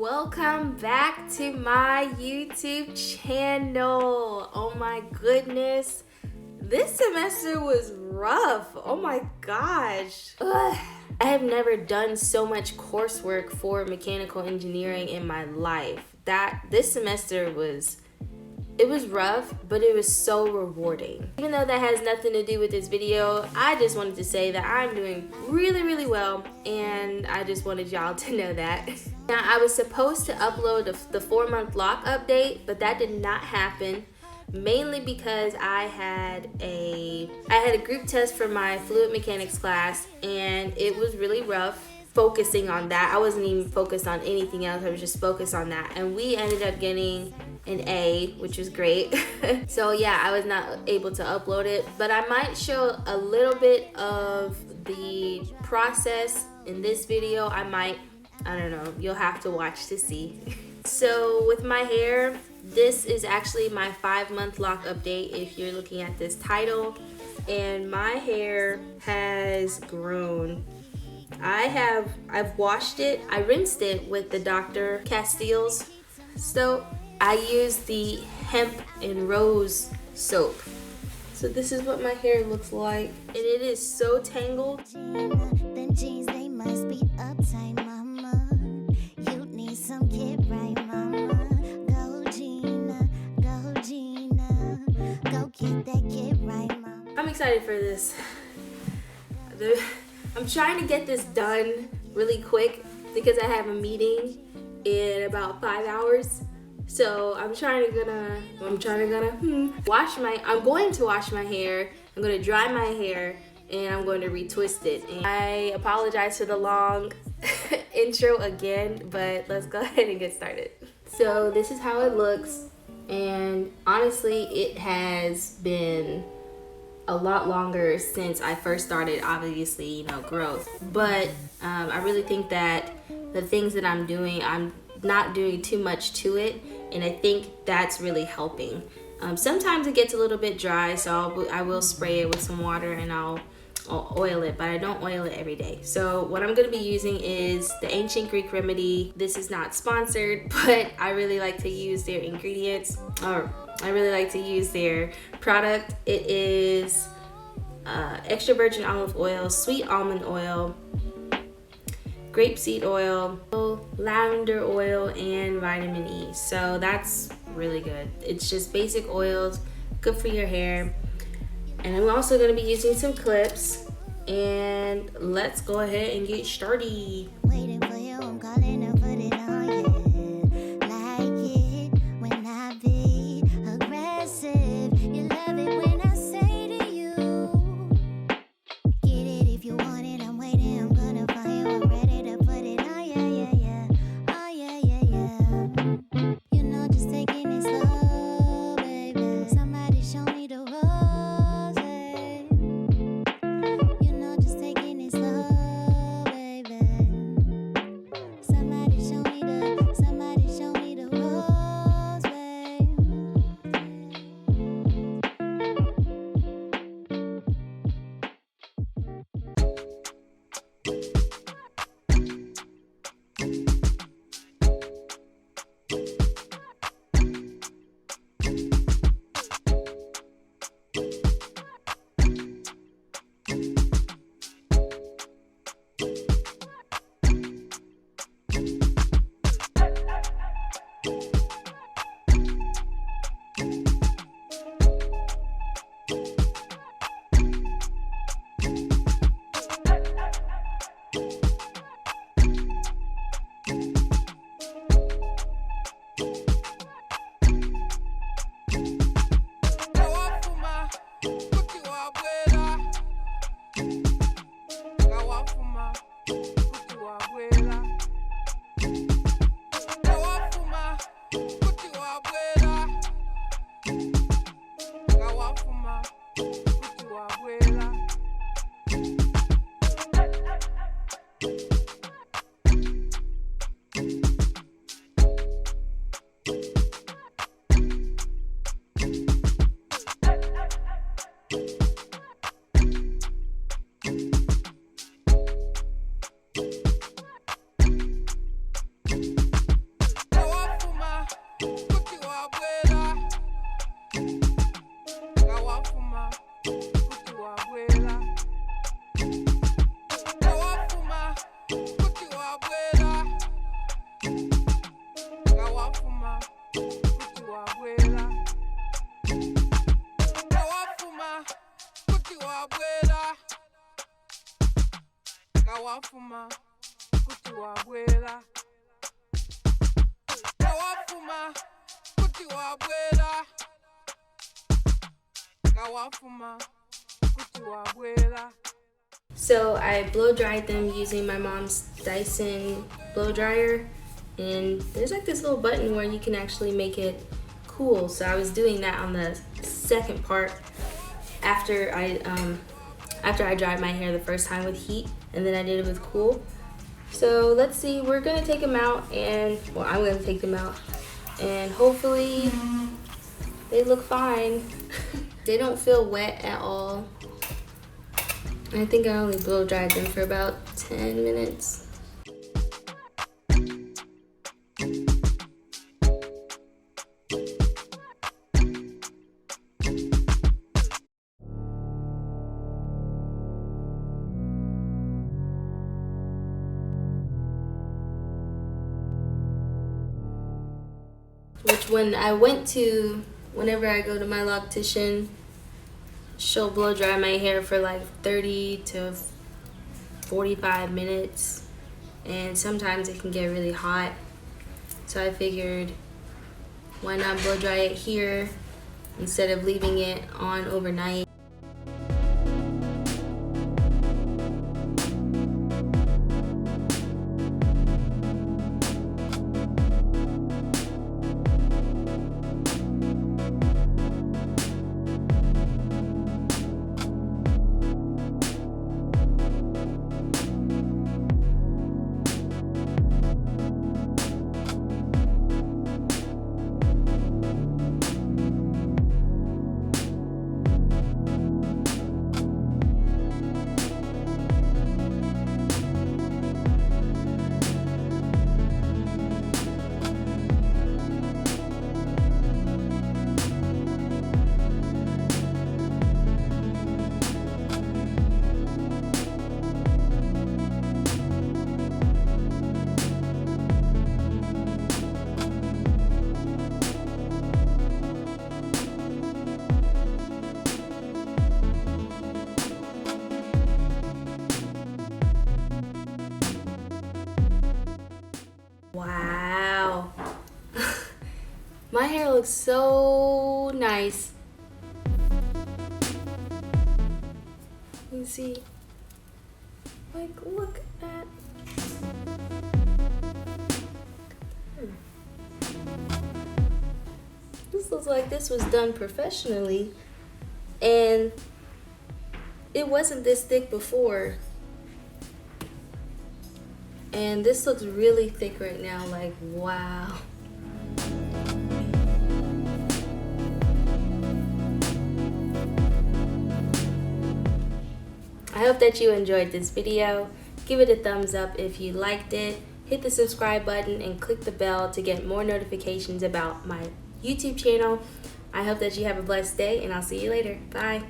Welcome back to my YouTube channel. Oh my goodness, this semester was rough. Oh my gosh. Ugh. I have never done so much coursework for mechanical engineering in my life. This semester was rough, but it was so rewarding. Even though that has nothing to do with this video, I just wanted to say that I'm doing really well, and I just wanted y'all to know that. Now, I was supposed to upload the 4-month loc update, but that did not happen, mainly because I had a group test for my fluid mechanics class, and it was really rough focusing on that. I wasn't even focused on anything else. I was just focused on that, and we ended up getting an A, which was great. So yeah, I was not able to upload it, but I might show a little bit of the process in this video. I don't know, you'll have to watch to see. So with my hair, this is actually my 5-month loc update if you're looking at this title, and my hair has grown. I've washed it. I rinsed it with the Dr. Castille's soap. I used the hemp and rose soap. So this is what my hair looks like, and it is so tangled. Them jeans, they must be uptight, mama. You need some kid right, mama. Go Gina, go Gina. Go get that kid right, mama. I'm excited for this. I'm trying to get this done really quick because I have a meeting in about 5 hours. So I'm going to wash my hair, I'm going to dry my hair, and I'm going to retwist it. And I apologize for the long intro again, but let's go ahead and get started. So this is how it looks, and honestly, it has been a lot longer since I first started, obviously, growth. But I really think that the things that I'm doing, I'm not doing too much to it, and I think that's really helping. Sometimes it gets a little bit dry, so I will spray it with some water and I'll oil it, but I don't oil it every day. So what I'm going to be using is the Ancient Greek Remedy. This is not sponsored, but I really like to use their ingredients, or I really like to use their product. It is extra virgin olive oil, sweet almond oil, grapeseed oil, lavender oil, and vitamin E. So that's really good. It's just basic oils, good for your hair. And I'm also going to be using some clips, and let's go ahead and get started. Waiting for you, I'm calling to put it on you. Like it when I be aggressive. You love it when I say to you, get it if you want it. I'm waiting, I'm gonna find you. I'm ready to put it on, yeah. Oh yeah. You know, just taking it slow, baby. Somebody show me the rose. You know, just taking it slow, baby. So I blow dried them using my mom's Dyson blow dryer, and there's like this little button where you can actually make it cool. So I was doing that on the second part after I dried my hair the first time with heat, and then I did it with cool. So let's see, we're gonna take them out, and well, I'm gonna take them out, and hopefully they look fine. They don't feel wet at all. I think I only blow dried them for about 10 minutes. Which whenever I go to my loctician, she'll blow dry my hair for like 30 to 45 minutes, and sometimes it can get really hot. So I figured, why not blow dry it here instead of leaving it on overnight. Wow. My hair looks so nice. You see? Like, look at this. Looks like this was done professionally, and it wasn't this thick before. And this looks really thick right now, like, wow. I hope that you enjoyed this video. Give it a thumbs up if you liked it. Hit the subscribe button and click the bell to get more notifications about my YouTube channel. I hope that you have a blessed day, and I'll see you later. Bye.